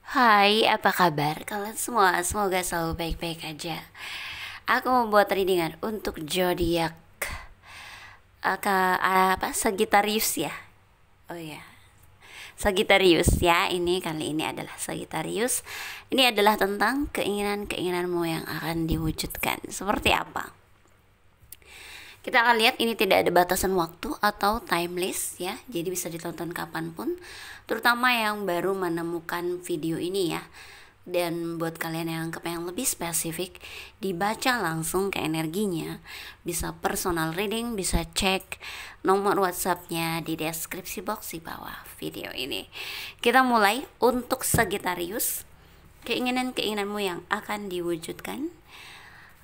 Hai, apa kabar kalian semua? Semoga selalu baik-baik aja. Aku membuat readingan untuk zodiak Sagittarius ya. Oh ya, Sagittarius ya. Ini kali ini adalah Sagittarius. Ini adalah tentang keinginan-keinginanmu yang akan diwujudkan. Seperti apa? Kita akan lihat ini tidak ada batasan waktu atau timeless ya. Jadi bisa ditonton kapanpun. Terutama yang baru menemukan video ini ya. Dan buat kalian yang kepengen lebih spesifik, dibaca langsung ke energinya. Bisa personal reading, bisa cek nomor WhatsAppnya di deskripsi box di bawah video ini. Kita mulai untuk Sagittarius. Keinginan-keinginanmu yang akan diwujudkan.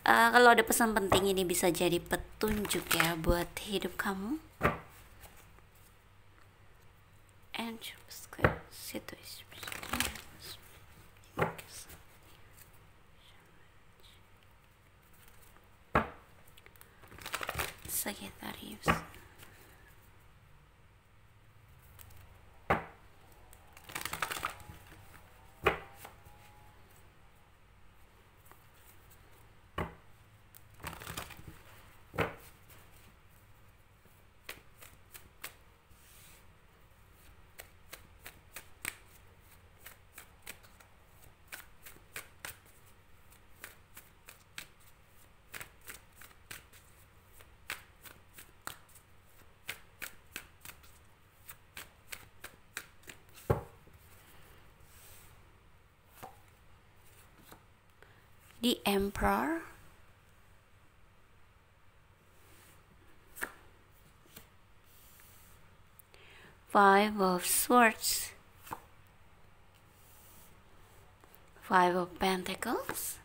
Kalau ada pesan penting ini bisa jadi petunjuk ya buat hidup kamu. Sagittarius. The Emperor. Five of Swords. Five of Pentacles.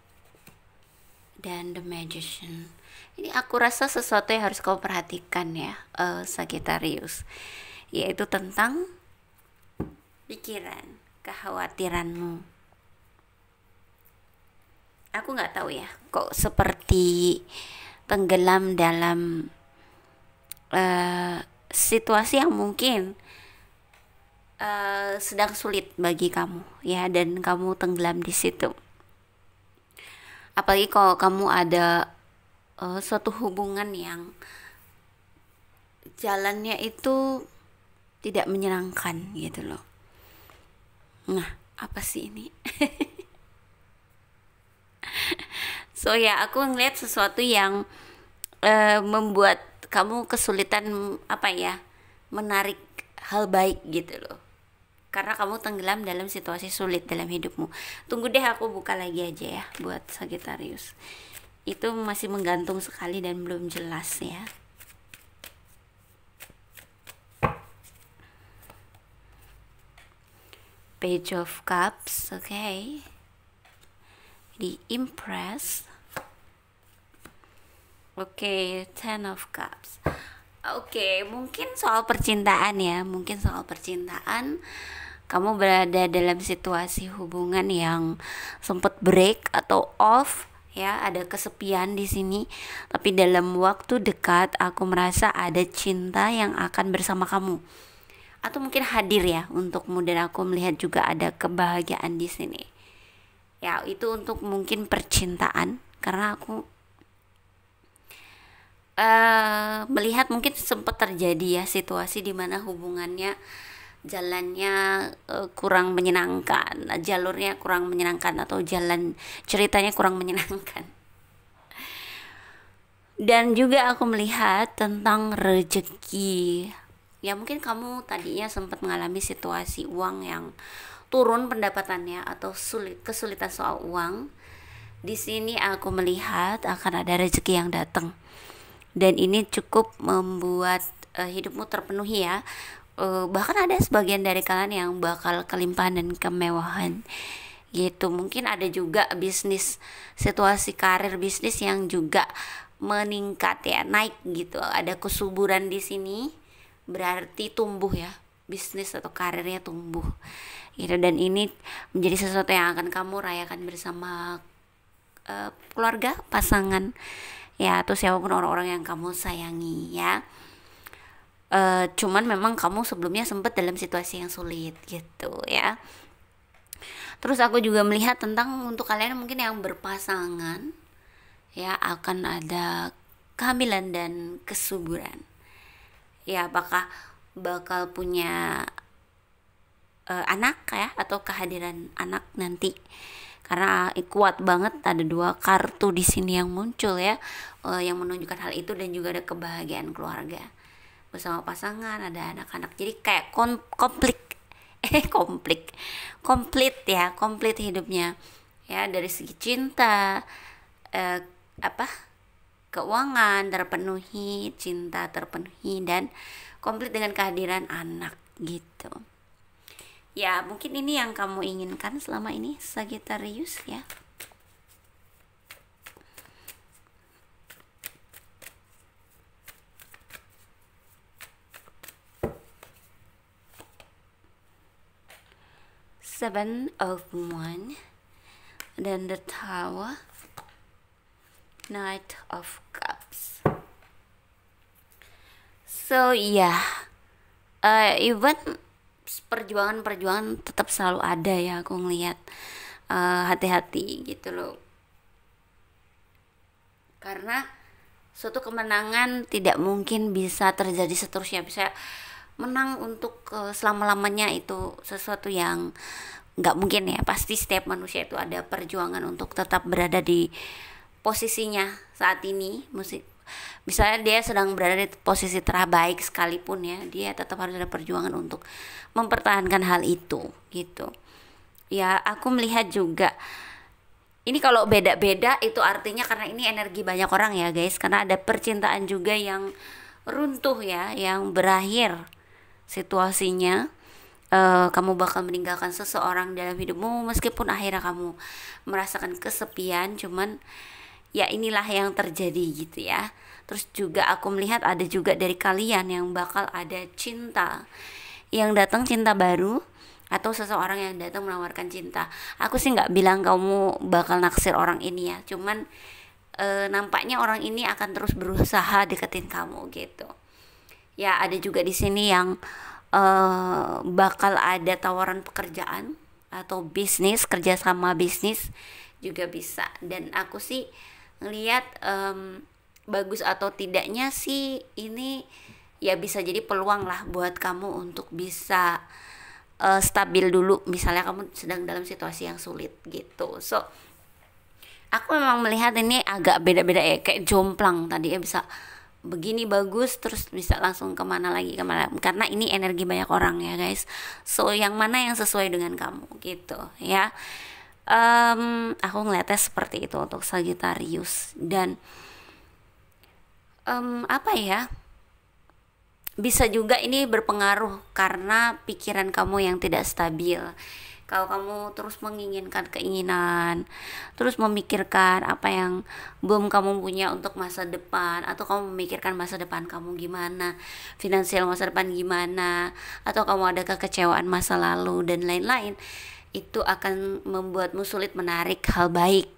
Dan The Magician. Ini aku rasa sesuatu yang harus kau perhatikan ya, Sagittarius. Yaitu tentang pikiran, kekhawatiranmu. Aku nggak tahu ya, kok seperti tenggelam dalam situasi yang mungkin sedang sulit bagi kamu ya, dan kamu tenggelam di situ. Apalagi kalau kamu ada suatu hubungan yang jalannya itu tidak menyenangkan gitu loh. Nah, apa sih ini? So ya, aku ngeliat sesuatu yang membuat kamu kesulitan menarik hal baik gitu loh. Karena kamu tenggelam dalam situasi sulit dalam hidupmu. Tunggu deh, aku buka lagi aja ya buat Sagittarius. Itu masih menggantung sekali dan belum jelas ya. Page of Cups, okay. The Empress. Oke, Ten of Cups. Oke, mungkin soal percintaan ya. Mungkin soal percintaan kamu berada dalam situasi hubungan yang sempat break atau off ya, ada kesepian di sini. Tapi dalam waktu dekat aku merasa ada cinta yang akan bersama kamu. Atau mungkin hadir ya untukmu, dan aku melihat juga ada kebahagiaan di sini. Ya, itu untuk mungkin percintaan, karena aku melihat mungkin sempat terjadi ya situasi di mana hubungannya jalannya kurang menyenangkan, jalurnya kurang menyenangkan, atau jalan ceritanya kurang menyenangkan. Dan juga aku melihat tentang rezeki. Ya, mungkin kamu tadinya sempat mengalami situasi uang yang turun pendapatannya atau kesulitan soal uang. Di sini aku melihat akan ada rezeki yang datang. Dan ini cukup membuat hidupmu terpenuhi ya. Bahkan ada sebagian dari kalian yang bakal kelimpahan dan kemewahan gitu. Mungkin ada juga bisnis, situasi karir bisnis yang juga meningkat ya, naik gitu. Ada kesuburan di sini, berarti tumbuh ya, bisnis atau karirnya tumbuh gitu. Dan ini menjadi sesuatu yang akan kamu rayakan bersama keluarga, pasangan ya, atau siapapun orang-orang yang kamu sayangi ya. Cuman memang kamu sebelumnya sempat dalam situasi yang sulit gitu ya. Terus aku juga melihat tentang untuk kalian mungkin yang berpasangan, ya, akan ada kehamilan dan kesuburan. Ya, apakah bakal punya anak ya, atau kehadiran anak nanti, karena kuat banget ada dua kartu di sini yang muncul ya, yang menunjukkan hal itu, dan juga ada kebahagiaan keluarga bersama pasangan, ada anak-anak, jadi kayak komplit hidupnya ya, dari segi cinta, keuangan terpenuhi, cinta terpenuhi, dan komplit dengan kehadiran anak gitu. Ya, mungkin ini yang kamu inginkan selama ini, Sagittarius ya. Seven of Wands, dan the Tower, Knight of Cups. So yeah, even perjuangan tetap selalu ada ya, aku ngelihat. Hati-hati gitu loh, karena suatu kemenangan tidak mungkin bisa terjadi seterusnya. Bisa menang untuk selama-lamanya itu sesuatu yang nggak mungkin ya. Pasti setiap manusia itu ada perjuangan untuk tetap berada di posisinya saat ini. Misalnya dia sedang berada di posisi terbaik sekalipun ya, dia tetap harus ada perjuangan untuk mempertahankan hal itu gitu ya. Aku melihat juga ini kalau beda-beda itu artinya karena ini energi banyak orang ya guys, karena ada percintaan juga yang runtuh ya, yang berakhir situasinya. Kamu bakal meninggalkan seseorang dalam hidupmu, meskipun akhirnya kamu merasakan kesepian, cuman ya inilah yang terjadi gitu ya. Terus juga aku melihat ada juga dari kalian yang bakal ada cinta yang datang, cinta baru, atau seseorang yang datang menawarkan cinta. Aku sih nggak bilang kamu bakal naksir orang ini ya, cuman nampaknya orang ini akan terus berusaha deketin kamu gitu ya. Ada juga di sini yang bakal ada tawaran pekerjaan atau bisnis, kerjasama bisnis juga bisa. Dan aku sih ngelihat bagus atau tidaknya sih ini ya bisa jadi peluang lah buat kamu untuk bisa stabil dulu, misalnya kamu sedang dalam situasi yang sulit gitu. So aku memang melihat ini agak beda-beda ya, kayak jomplang tadi ya, bisa begini bagus terus bisa langsung kemana lagi, karena ini energi banyak orang ya guys. So yang mana yang sesuai dengan kamu gitu ya. Aku ngeliatnya seperti itu untuk Sagittarius. Dan apa ya, bisa juga ini berpengaruh karena pikiran kamu yang tidak stabil. Kalau kamu terus menginginkan keinginan, terus memikirkan apa yang belum kamu punya untuk masa depan, atau kamu memikirkan masa depan kamu gimana, finansial masa depan gimana, atau kamu ada kekecewaan masa lalu dan lain-lain, itu akan membuatmu sulit menarik hal baik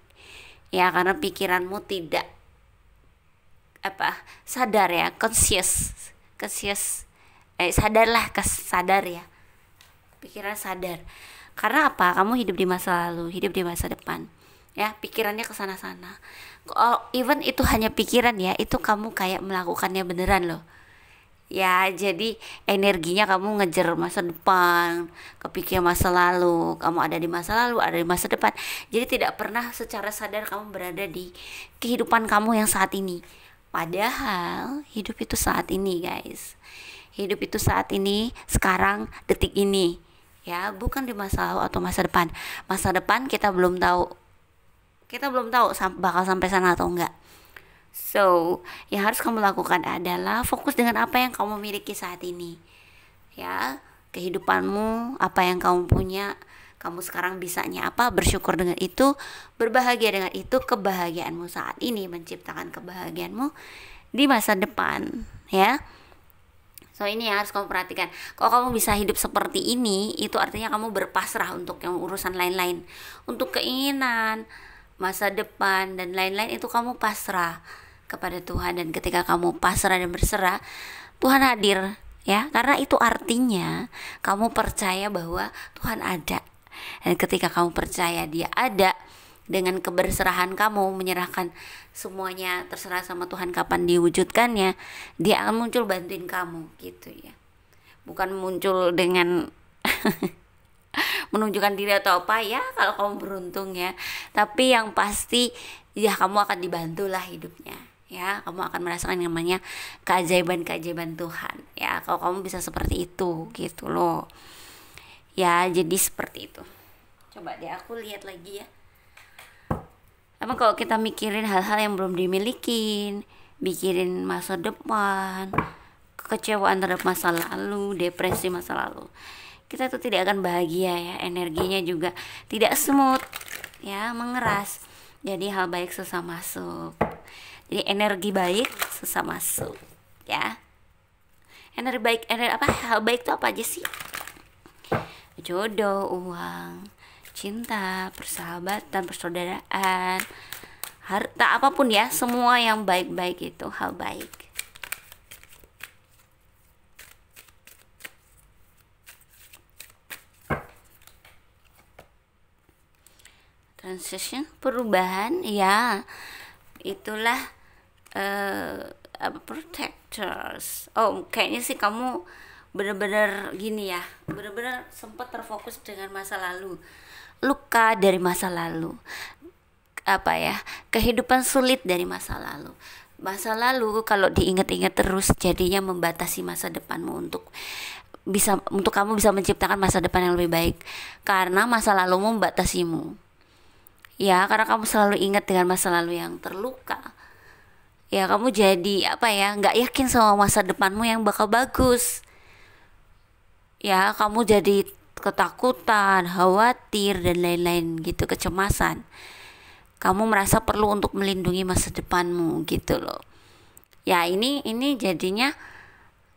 ya, karena pikiranmu tidak sadar ya, sadar ya, pikiran sadar. Karena apa? Kamu hidup di masa lalu, hidup di masa depan ya, pikirannya ke sana-sana. Even itu hanya pikiran ya, itu kamu kayak melakukannya beneran loh ya. Jadi energinya kamu ngejar masa depan, kepikir masa lalu, kamu ada di masa lalu, ada di masa depan. Jadi tidak pernah secara sadar kamu berada di kehidupan kamu yang saat ini. Padahal hidup itu saat ini guys, hidup itu saat ini, sekarang, detik ini ya, bukan di masa lalu atau masa depan. Masa depan kita belum tahu bakal sampai sana atau enggak. So yang harus kamu lakukan adalah fokus dengan apa yang kamu miliki saat ini ya, kehidupanmu, apa yang kamu punya, kamu sekarang bisanya apa, bersyukur dengan itu, berbahagia dengan itu. Kebahagiaanmu saat ini menciptakan kebahagiaanmu di masa depan ya. So ini yang harus kamu perhatikan. Kalau kamu bisa hidup seperti ini, itu artinya kamu berpasrah untuk yang urusan lain-lain, untuk keinginan masa depan dan lain-lain, itu kamu pasrah kepada Tuhan. Dan ketika kamu pasrah dan berserah, Tuhan hadir ya, karena itu artinya kamu percaya bahwa Tuhan ada Dan ketika kamu percaya dia ada, dengan keberserahan kamu menyerahkan semuanya terserah sama Tuhan kapan diwujudkannya, dia akan muncul bantuin kamu gitu ya. Bukan muncul dengan menunjukkan diri atau apa ya, kalau kamu beruntung ya. Tapi yang pasti ya kamu akan dibantu lah hidupnya ya. Kamu akan merasakan yang namanya keajaiban-keajaiban Tuhan ya, kalau kamu bisa seperti itu gitu loh ya. Jadi seperti itu. Coba deh aku lihat lagi ya. Emang kalau kita mikirin hal-hal yang belum dimilikin, mikirin masa depan, kekecewaan terhadap masa lalu, depresi masa lalu, kita tuh tidak akan bahagia ya. Energinya juga tidak smooth ya, mengeras. Jadi hal baik susah masuk. Jadi energi baik susah masuk ya. Energi baik, hal baik itu apa aja sih? Jodoh, uang, cinta, persahabatan, persaudaraan, harta, apapun ya, semua yang baik-baik itu hal baik. Transition, perubahan ya, itulah protectors. Oh, kayaknya sih kamu bener-bener gini ya, bener-bener sempat terfokus dengan masa lalu, luka dari masa lalu, apa ya, kehidupan sulit dari masa lalu. Masa lalu kalau diingat-ingat terus jadinya membatasi masa depanmu untuk kamu bisa menciptakan masa depan yang lebih baik, karena masa lalu membatasimu ya. Karena kamu selalu ingat dengan masa lalu yang terluka ya, kamu jadi apa ya, nggak yakin sama masa depanmu yang bakal bagus ya. Kamu jadi ketakutan, khawatir dan lain-lain gitu, kecemasan. Kamu merasa perlu untuk melindungi masa depanmu gitu loh ya. Ini jadinya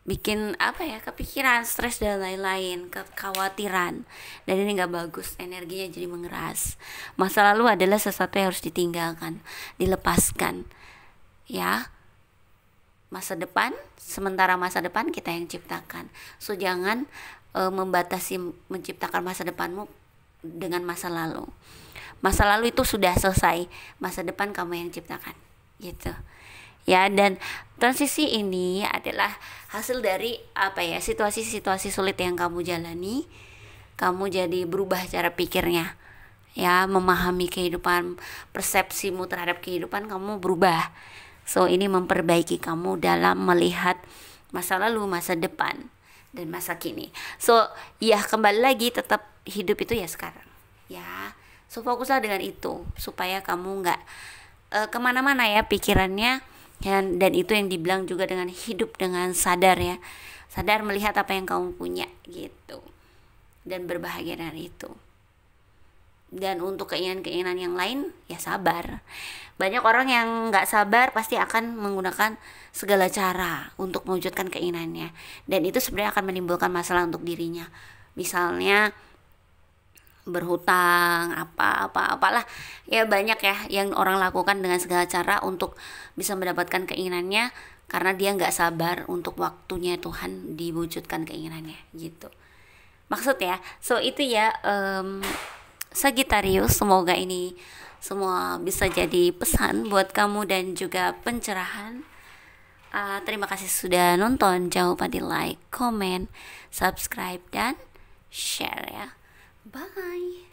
bikin apa ya, kepikiran, stres dan lain-lain, kekhawatiran, dan ini nggak bagus. Energinya jadi mengeras. Masa lalu adalah sesuatu yang harus ditinggalkan, dilepaskan ya. Sementara masa depan kita yang ciptakan. So jangan membatasi menciptakan masa depanmu dengan masa lalu. Masa lalu itu sudah selesai, masa depan kamu yang ciptakan gitu ya. Dan transisi ini adalah hasil dari apa ya, situasi-situasi sulit yang kamu jalani. Kamu jadi berubah cara pikirnya ya, memahami kehidupan, persepsimu terhadap kehidupan kamu berubah. So ini memperbaiki kamu dalam melihat masa lalu, masa depan, dan masa kini. So ya kembali lagi, tetap hidup itu ya sekarang ya. So fokuslah dengan itu supaya kamu nggak kemana-mana ya pikirannya. Dan itu yang dibilang juga dengan hidup dengan sadar ya. Sadar melihat apa yang kamu punya gitu, dan berbahagia dengan itu. Dan untuk keinginan-keinginan yang lain ya sabar. Banyak orang yang gak sabar pasti akan menggunakan segala cara untuk mewujudkan keinginannya, dan itu sebenarnya akan menimbulkan masalah untuk dirinya. Misalnya berhutang, apalah ya, banyak ya yang orang lakukan dengan segala cara untuk bisa mendapatkan keinginannya, karena dia gak sabar untuk waktunya Tuhan diwujudkan keinginannya gitu maksud ya. So itu ya Sagittarius, semoga ini semua bisa jadi pesan buat kamu dan juga pencerahan. Terima kasih sudah nonton. Jangan lupa di like, comment, subscribe, dan share ya. Bye.